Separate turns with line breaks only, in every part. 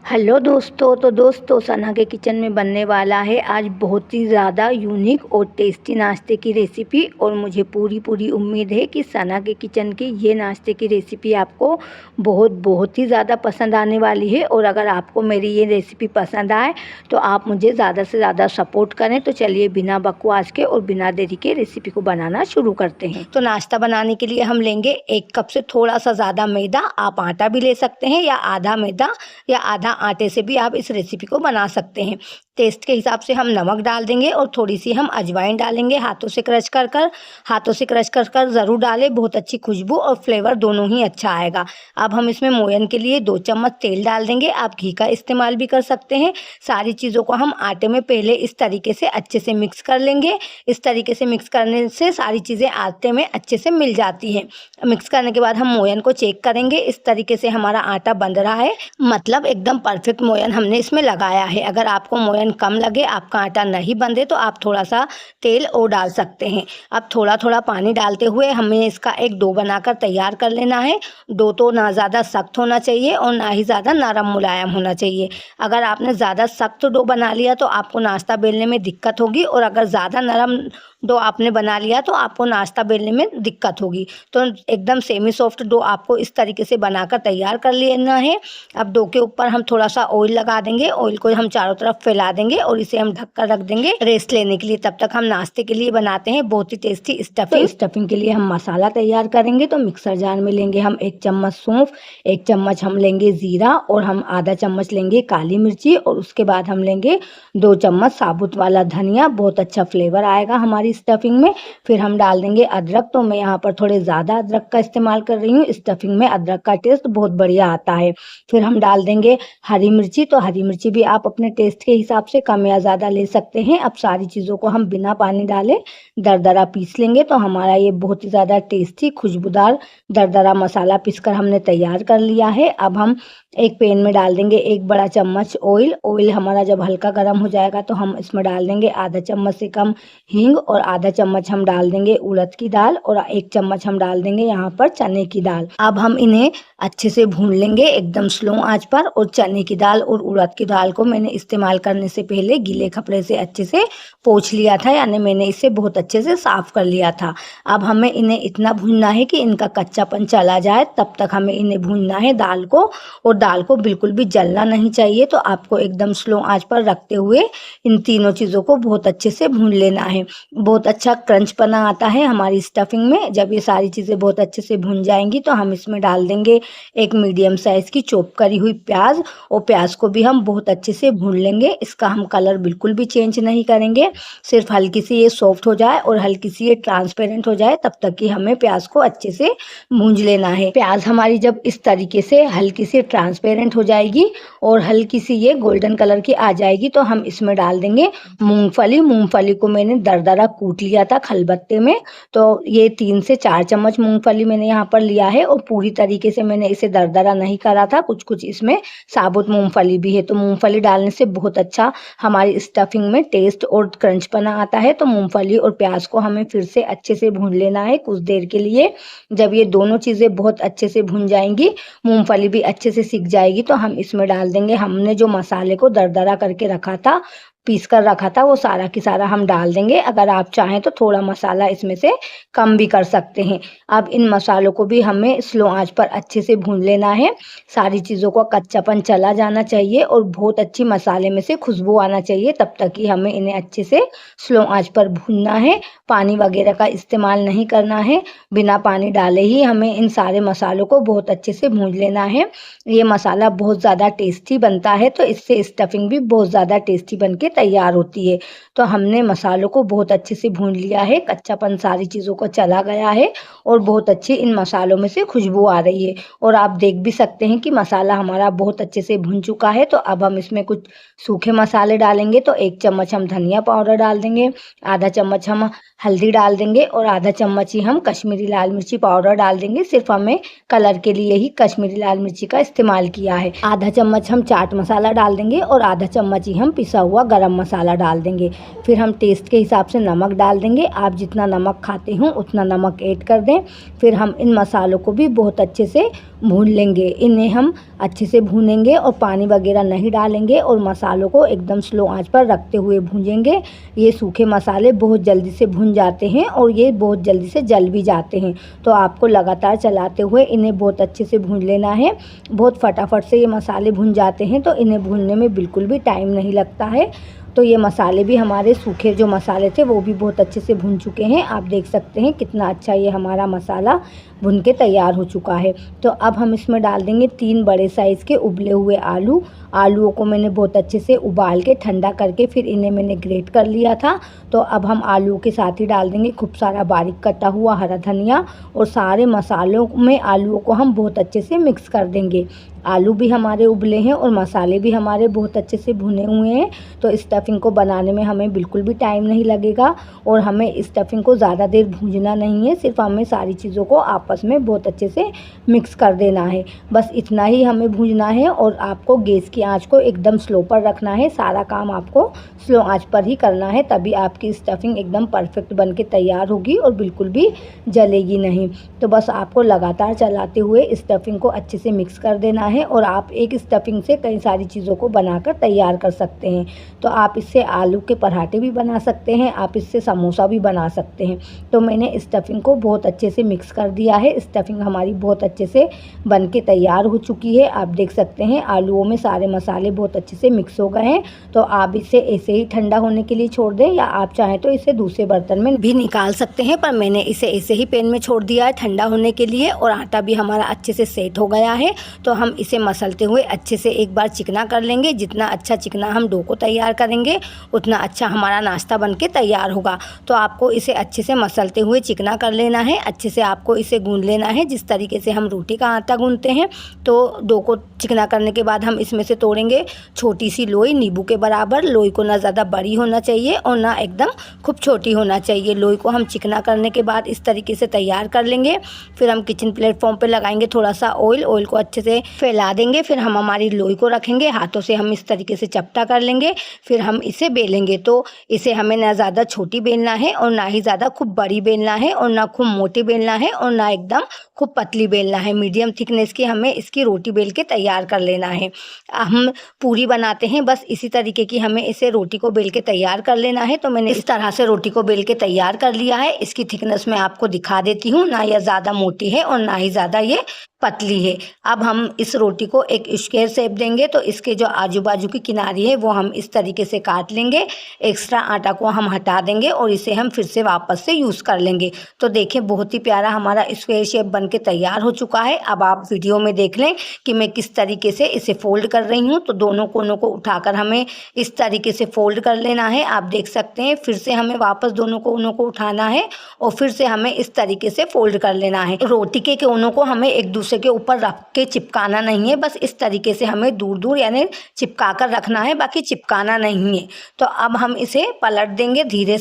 Hello दोस्तों। तो दोस्तों सना के किचन में बनने वाला है आज बहुत ही ज़्यादा यूनिक और टेस्टी नाश्ते की रेसिपी। और मुझे पूरी उम्मीद है कि सना के किचन की ये नाश्ते की रेसिपी आपको बहुत ही ज़्यादा पसंद आने वाली है। और अगर आपको मेरी ये रेसिपी पसंद आए तो आप मुझे ज़्यादा से ज़्यादा सपोर्ट करें। तो चलिए बिना बकवास के और बिना देरी के रेसिपी को बनाना शुरू करते हैं। तो नाश्ता बनाने के लिए हम लेंगे 1 कप से थोड़ा सा ज़्यादा मैदा। आप आटा भी ले सकते हैं या आधा मैदा या आधा आटे से भी आप इस रेसिपी को बना सकते हैं। टेस्ट के हिसाब से हम नमक डाल देंगे और थोड़ी सी हम अजवाइन डालेंगे हाथों से क्रश कर ज़रूर डालें। बहुत अच्छी खुशबू और फ्लेवर दोनों ही अच्छा आएगा। अब हम इसमें मोयन के लिए 2 चम्मच तेल डाल देंगे। आप घी का इस्तेमाल भी कर सकते हैं। सारी चीज़ों को हम आटे में पहले इस तरीके से अच्छे से मिक्स कर लेंगे। इस तरीके से मिक्स करने से सारी चीज़ें आटे में अच्छे से मिल जाती हैं। मिक्स करने के बाद हम मोयन को चेक करेंगे। इस तरीके से हमारा आटा बंध रहा है, मतलब एकदम परफेक्ट मोयन हमने इसमें लगाया है। अगर आपको मोयन कम लगे, आपका आटा नहीं बंधे, तो आप थोड़ा सा तेल और डाल सकते हैं। अब थोड़ा पानी डालते हुए हमें इसका एक डो बनाकर तैयार कर लेना है। डो तो ना ज़्यादा सख्त होना चाहिए और ना ही ज़्यादा नरम मुलायम होना चाहिए। अगर आपने ज़्यादा सख्त डो बना लिया तो आपको नाश्ता बेलने में दिक्कत होगी, और अगर ज़्यादा नरम डो आपने बना लिया तो आपको नाश्ता बेलने में दिक्कत होगी। तो एकदम सेमी सॉफ्ट डो आपको इस तरीके से बनाकर तैयार कर लेना है। अब डो के ऊपर हम थोड़ा सा ऑयल लगा देंगे। ऑयल को हम चारों तरफ फैला देंगे और इसे हम ढककर रख देंगे रेस्ट लेने के लिए। तब तक हम नाश्ते के लिए बनाते हैं बहुत ही टेस्टी स्टफिंग। तो स्टफिंग के लिए हम मसाला तैयार करेंगे। तो मिक्सर जार में लेंगे हम 1 चम्मच सौंफ, 1 चम्मच हम लेंगे जीरा, और हम आधा चम्मच लेंगे काली मिर्ची, और उसके बाद हम लेंगे 2 चम्मच साबुत वाला धनिया। बहुत अच्छा फ्लेवर आएगा हमारी स्टफिंग में। फिर हम डाल देंगे अदरक। तो मैं यहाँ पर थोड़े ज़्यादा अदरक का इस्तेमाल कर रही हूँ। स्टफिंग में अदरक का टेस्ट बहुत बढ़िया आता है। फिर हम डाल देंगे हरी मिर्ची। तो हरी मिर्ची भी आप अपने टेस्ट के हिसाब से कम या ज़्यादा ले सकते हैं। अब सारी चीज़ों को हम बिना पानी डाले दरदरा पीस लेंगे। तो हमारा ये बहुत ही ज़्यादा टेस्टी खुशबूदार दरदरा मसाला पीसकर हमने तैयार कर लिया है। अब हम एक पैन में डाल देंगे 1 बड़ा चम्मच ऑयल। ऑयल हमारा जब हल्का गर्म हो जाएगा तो हम इसमें डाल देंगे आधा चम्मच से कम हींग, और आधा चम्मच हम डाल देंगे उड़द की दाल, और 1 चम्मच हम डाल देंगे यहाँ पर चने की दाल। अब हम इन्हें अच्छे से भून लेंगे एकदम स्लो आंच पर। और चने की दाल और उड़द की दाल को मैंने इस्तेमाल करने से पहले गीले कपड़े से अच्छे से पोंछ लिया था, यानी मैंने इसे बहुत अच्छे से साफ कर लिया था। अब हमें इन्हें इतना भूनना है कि इनका कच्चापन चला जाए, तब तक हमें इन्हें भूनना है दाल को। और दाल को बिल्कुल भी जलना नहीं चाहिए। तो आपको एकदम स्लो आंच पर रखते हुए इन तीनों चीज़ों को बहुत अच्छे से भून लेना है। बहुत अच्छा क्रंच बना आता है हमारी स्टफिंग में। जब ये सारी चीज़ें बहुत अच्छे से भून जाएंगी तो हम इसमें डाल देंगे एक मीडियम साइज़ की चॉप करी हुई प्याज, और प्याज को भी हम बहुत अच्छे से भून लेंगे। इसका हम कलर बिल्कुल भी चेंज नहीं करेंगे, सिर्फ हल्की सी ये सॉफ्ट हो जाए और हल्की सी ये ट्रांसपेरेंट हो जाए तब तक कि हमें प्याज को अच्छे से भूंज लेना है। प्याज हमारी जब इस तरीके से हल्की सी ट्रांसपेरेंट हो जाएगी और हल्की सी ये गोल्डन कलर की आ जाएगी तो हम इसमें डाल देंगे मूंगफली। मूंगफली को मैंने दरदरा कूट लिया था खलबत्ते में। तो ये 3 से 4 चम्मच मूंगफली मैंने यहाँ पर लिया है, और पूरी तरीके से मैंने इसे दरदरा नहीं करा था। कुछ इसमें साबुत मूंगफली भी है। तो मूंगफली डालने से बहुत अच्छा हमारी स्टफिंग में टेस्ट और क्रंचपना आता है। तो मूंगफली और प्याज को हमें फिर से अच्छे से भून लेना है कुछ देर के लिए। जब ये दोनों चीज़ें बहुत अच्छे से भून जाएंगी, मूंगफली भी अच्छे से सिक जाएगी, तो हम इसमें डाल देंगे हमने जो मसाले को दरदरा करके रखा था, पीस कर रखा था, वो सारा की सारा हम डाल देंगे। अगर आप चाहें तो थोड़ा मसाला इसमें से कम भी कर सकते हैं। अब इन मसालों को भी हमें स्लो आंच पर अच्छे से भून लेना है। सारी चीज़ों का कच्चापन चला जाना चाहिए और बहुत अच्छी मसाले में से खुशबू आना चाहिए, तब तक कि हमें इन्हें अच्छे से स्लो आंच पर भूनना है। पानी वगैरह का इस्तेमाल नहीं करना है। बिना पानी डाले ही हमें इन सारे मसालों को बहुत अच्छे से भून लेना है। ये मसाला बहुत ज़्यादा टेस्टी बनता है, तो इससे स्टफिंग भी बहुत ज़्यादा टेस्टी बन के तैयार होती है। तो हमने मसालों को बहुत अच्छे से भून लिया है, कच्चापन सारी चीज़ों को चला गया है और बहुत अच्छी इन मसालों में से खुशबू आ रही है। और आप देख भी सकते हैं कि मसाला हमारा बहुत अच्छे से भुन चुका है। तो अब हम इसमें कुछ सूखे मसाले डालेंगे। तो 1 चम्मच हम धनिया पाउडर डाल देंगे, आधा चम्मच हम हल्दी डाल देंगे, और आधा चम्मच ही हम कश्मीरी लाल मिर्ची पाउडर डाल देंगे। सिर्फ हमें कलर के लिए ही कश्मीरी लाल मिर्ची का इस्तेमाल किया है। आधा चम्मच हम चाट मसाला डाल देंगे और आधा चम्मच ही हम पिसा हुआ गरम गरम मसाला डाल देंगे। फिर हम टेस्ट के हिसाब से नमक डाल देंगे। आप जितना नमक खाते हो उतना नमक ऐड कर दें। फिर हम इन मसालों को भी बहुत अच्छे से भून लेंगे। इन्हें हम अच्छे से भूनेंगे और पानी वगैरह नहीं डालेंगे और मसालों को एकदम स्लो आंच पर रखते हुए भूनेंगे। ये सूखे मसाले बहुत जल्दी से भुन जाते हैं और ये बहुत जल्दी से जल भी जाते हैं, तो आपको लगातार चलाते हुए इन्हें बहुत अच्छे से भून लेना है। बहुत फटाफट से ये मसाले भुन जाते हैं, तो इन्हें भूनने में बिल्कुल भी टाइम नहीं लगता है। तो ये मसाले भी हमारे सूखे जो मसाले थे वो भी बहुत अच्छे से भुन चुके हैं। आप देख सकते हैं कितना अच्छा ये हमारा मसाला भुन के तैयार हो चुका है। तो अब हम इसमें डाल देंगे 3 बड़े साइज़ के उबले हुए आलू। आलूओं को मैंने बहुत अच्छे से उबाल के ठंडा करके फिर इन्हें मैंने ग्रेट कर लिया था। तो अब हम आलूओं के साथ ही डाल देंगे खूब सारा बारीक कटा हुआ हरा धनिया और सारे मसालों में आलूओं को हम बहुत अच्छे से मिक्स कर देंगे। आलू भी हमारे उबले हैं और मसाले भी हमारे बहुत अच्छे से भुने हुए हैं, तो स्टफिंग को बनाने में हमें बिल्कुल भी टाइम नहीं लगेगा और हमें स्टफिंग को ज़्यादा देर भूनना नहीं है। सिर्फ हमें सारी चीज़ों को आपस में बहुत अच्छे से मिक्स कर देना है। बस इतना ही हमें भूनना है और आपको गैस की आंच को एकदम स्लो पर रखना है। सारा काम आपको स्लो आंच पर ही करना है, तभी आपकी स्टफिंग एकदम परफेक्ट बन के तैयार होगी और बिल्कुल भी जलेगी नहीं। तो बस आपको लगातार चलाते हुए स्टफिंग को अच्छे से मिक्स कर देना है और आप एक स्टफिंग से कई सारी चीज़ों को बनाकर तैयार कर सकते हैं। तो आप इससे आलू के पराठे भी बना सकते हैं, आप इससे समोसा भी बना सकते हैं। तो मैंने स्टफिंग को बहुत अच्छे से मिक्स कर दिया है। स्टफिंग हमारी बहुत अच्छे से बन के तैयार हो चुकी है। आप देख सकते हैं आलूओं में सारे मसाले बहुत अच्छे से मिक्स हो गए हैं। तो आप इसे ऐसे ही ठंडा होने के लिए छोड़ दें या आप चाहें तो इसे दूसरे बर्तन में भी निकाल सकते हैं, पर मैंने इसे ऐसे ही पैन में छोड़ दिया है ठंडा होने के लिए। और आटा भी हमारा अच्छे से सेट हो गया है, तो हम इसे मसलते हुए अच्छे से एक बार चिकना कर लेंगे। जितना अच्छा चिकना हम डो को तैयार करेंगे उतना अच्छा हमारा नाश्ता बन के तैयार होगा। तो आपको इसे अच्छे से मसलते हुए चिकना कर लेना है। अच्छे से आपको इसे गूंद लेना है जिस तरीके से हम रोटी का आटा गूंदते हैं। तो डो को चिकना करने के बाद हम इसमें से तोड़ेंगे छोटी सी लोई, नींबू के बराबर। लोई को ना ज़्यादा बड़ी होना चाहिए और ना एकदम खूब छोटी होना चाहिए। लोई को हम चिकना करने के बाद इस तरीके से तैयार कर लेंगे। फिर हम किचन प्लेटफॉर्म पे लगाएंगे थोड़ा सा ऑयल को अच्छे से फैला देंगे। फिर हम हमारी लोई को रखेंगे, हाथों से हम इस तरीके से चपटा कर लेंगे। फिर हम इसे बेलेंगे। तो इसे हमें ना ज़्यादा छोटी बेलना है और ना ही ज़्यादा खूब बड़ी बेलना है और ना खूब मोटी बेलना है और ना एकदम खूब पतली बेलना है। मीडियम थिकनेस की हमें इसकी रोटी बेल के तैयार कर लेना है। हम पूरी बनाते हैं, बस इसी तरीके की हमें इसे रोटी को बेल के तैयार कर लेना है। तो मैंने इस तरह से रोटी को बेल के तैयार कर लिया है। इसकी थिकनेस मैं आपको दिखा देती हूँ, ना यह ज़्यादा मोटी है और ना ही ज़्यादा ये पतली है। अब हम इस रोटी को एक स्क्वायर शेप देंगे। तो इसके जो आजू बाजू की किनारी है वो हम इस तरीके से काट लेंगे। एक्स्ट्रा आटा को हम हटा देंगे और इसे हम फिर से वापस से यूज़ कर लेंगे। तो देखिए बहुत ही प्यारा हमारा स्क्वायर शेप बन के तैयार हो चुका है। अब आप वीडियो में देख लें कि मैं किस तरीके से इसे फोल्ड कर रही हूँ। तो दोनों कोनों को उठाकर हमें इस तरीके से फोल्ड कर लेना है। आप देख सकते हैं फिर से हमें वापस दोनों कोनों को उठाना है और फिर से हमें इस तरीके से फोल्ड कर लेना है। रोटी के कोनों को हमें एक दूसरे के ऊपर रख के चिपकाना नहीं है, बस इस तरीके से हमें दूर दूर यानी चिपका कर रखना है, बाकी चिपकाना नहीं है। तो अब हम इसे पलट देंगे धीरे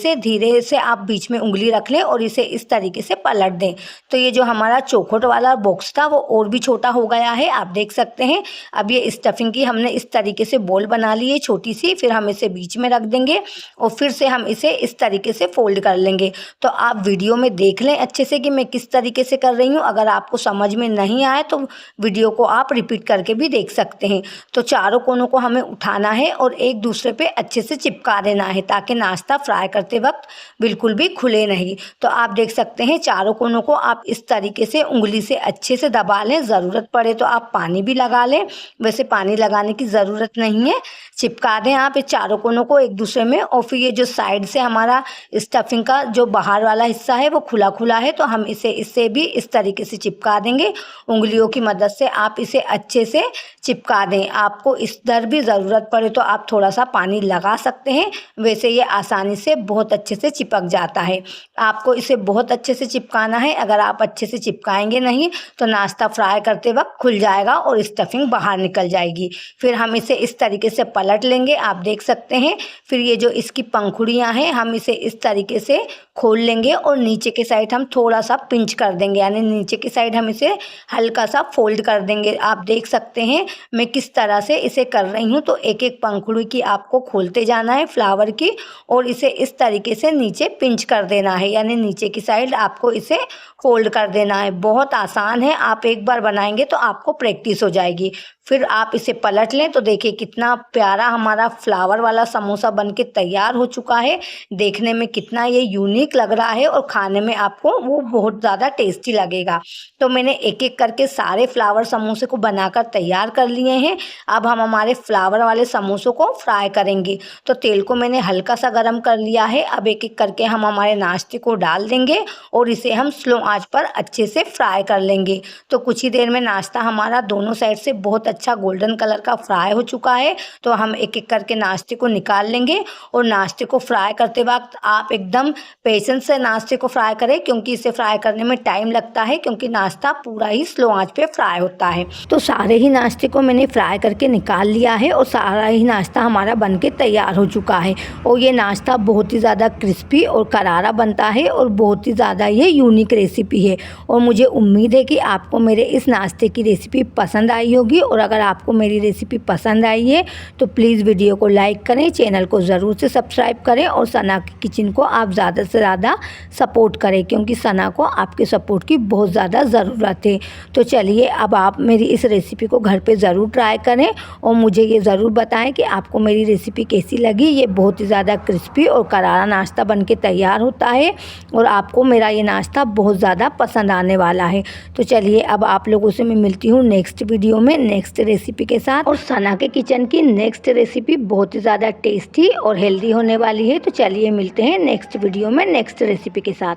से आप बीच में उंगली रख लें और इसे इस तरीके से पलट दें। तो ये जो हमारा चौखट वाला बॉक्स था वो और भी छोटा हो गया है, आप देख सकते हैं। अब ये स्टफिंग की हमने इस तरीके से बॉल बना ली है छोटी सी। फिर हम इसे बीच में रख देंगे और फिर से हम इसे इस तरीके से फोल्ड कर लेंगे। तो आप वीडियो में देख लें अच्छे से कि मैं किस तरीके से कर रही हूँ। अगर आपको समझ में नहीं आए तो वीडियो को आप रिपीट करके भी देख सकते हैं। तो चारों कोनों को हमें उठाना है और एक दूसरे पे अच्छे से चिपका देना है ताकि नाश्ता फ्राई करते वक्त बिल्कुल भी खुले नहीं। तो आप देख सकते हैं चारों कोनों को आप इस तरीके से उंगली से अच्छे से दबा लें। ज़रूरत पड़े तो आप पानी भी लगा लें, वैसे पानी लगाने की ज़रूरत नहीं है। चिपका दें आप इस चारों कोनों को एक दूसरे में। और फिर ये जो साइड से हमारा स्टफिंग का जो बाहर वाला हिस्सा है वो खुला खुला है, तो हम इससे भी इस तरीके से चिपका देंगे। उंगलियों की मदद से आप इसे अच्छे से चिपका दें। आपको इस दर भी ज़रूरत पड़े तो आप थोड़ा सा पानी लगा सकते हैं, वैसे ये आसानी से बहुत अच्छे से चिपक जाता है। आपको इसे बहुत अच्छे से चिपकाना है। अगर आप अच्छे से चिपकाएंगे नहीं तो नाश्ता फ्राई करते वक्त खुल जाएगा और स्टफिंग बाहर निकल जाएगी। फिर हम इसे इस तरीके से पलट लेंगे, आप देख सकते हैं। फिर ये जो इसकी पंखुड़ियाँ हैं हम इसे इस तरीके से खोल लेंगे और नीचे के साइड हम थोड़ा सा पिंच कर देंगे, यानी नीचे की साइड हम इसे हल्का सा फोल्ड कर देंगे। आप देख सकते हैं मैं किस तरह से इसे कर रही हूँ। तो एक एक पंखुड़ी की आपको खोलते जाना है फ्लावर की, और इसे इस तरीके से नीचे पिंच कर देना है, यानी नीचे की साइड आपको इसे फोल्ड कर देना है। बहुत आसान है, आप एक बार बनाएंगे तो आपको प्रैक्टिस हो जाएगी। फिर आप इसे पलट लें तो देखिए कितना प्यारा हमारा फ्लावर वाला समोसा बनके तैयार हो चुका है। देखने में कितना ये यूनिक लग रहा है और खाने में आपको वो बहुत ज़्यादा टेस्टी लगेगा। तो मैंने एक एक करके सारे फ्लावर समोसे को बनाकर तैयार कर लिए हैं। अब हम हमारे फ्लावर वाले समोसों को फ्राई करेंगे। तो तेल को मैंने हल्का सा गर्म कर लिया है। अब एक एक करके हम हमारे नाश्ते को डाल देंगे और इसे हम स्लो आंच पर अच्छे से फ्राई कर लेंगे। तो कुछ ही देर में नाश्ता हमारा दोनों साइड से बहुत अच्छा गोल्डन कलर का फ्राई हो चुका है। तो हम एक एक करके नाश्ते को निकाल लेंगे। और नाश्ते को फ्राई करते वक्त आप एकदम पेशेंस से नाश्ते को फ्राई करें, क्योंकि इसे फ्राई करने में टाइम लगता है, क्योंकि नाश्ता पूरा ही स्लो आंच पे फ्राई होता है। तो सारे ही नाश्ते को मैंने फ्राई करके निकाल लिया है और सारा ही नाश्ता हमारा बनके तैयार हो चुका है। और ये नाश्ता बहुत ही ज़्यादा क्रिस्पी और करारा बनता है और बहुत ही ज़्यादा ये यूनिक रेसिपी है। और मुझे उम्मीद है कि आपको मेरे इस नाश्ते की रेसिपी पसंद आई होगी। और अगर आपको मेरी रेसिपी पसंद आई है तो प्लीज़ वीडियो को लाइक करें, चैनल को ज़रूर से सब्सक्राइब करें और सना की किचन को आप ज़्यादा से ज़्यादा सपोर्ट करें, क्योंकि सना को आपके सपोर्ट की बहुत ज़्यादा ज़रूरत है। तो चलिए अब आप मेरी इस रेसिपी को घर पे ज़रूर ट्राई करें और मुझे ये ज़रूर बताएं कि आपको मेरी रेसिपी कैसी लगी। ये बहुत ही ज़्यादा क्रिस्पी और करारा नाश्ता बनके तैयार होता है और आपको मेरा ये नाश्ता बहुत ज़्यादा पसंद आने वाला है। तो चलिए अब आप लोगों से मैं मिलती हूँ नेक्स्ट वीडियो में नेक्स्ट रेसिपी के साथ। और सना के किचन की नेक्स्ट रेसिपी बहुत ही ज़्यादा टेस्टी और हेल्दी होने वाली है। तो चलिए मिलते हैं नेक्स्ट वीडियो में नेक्स्ट रेसिपी के साथ।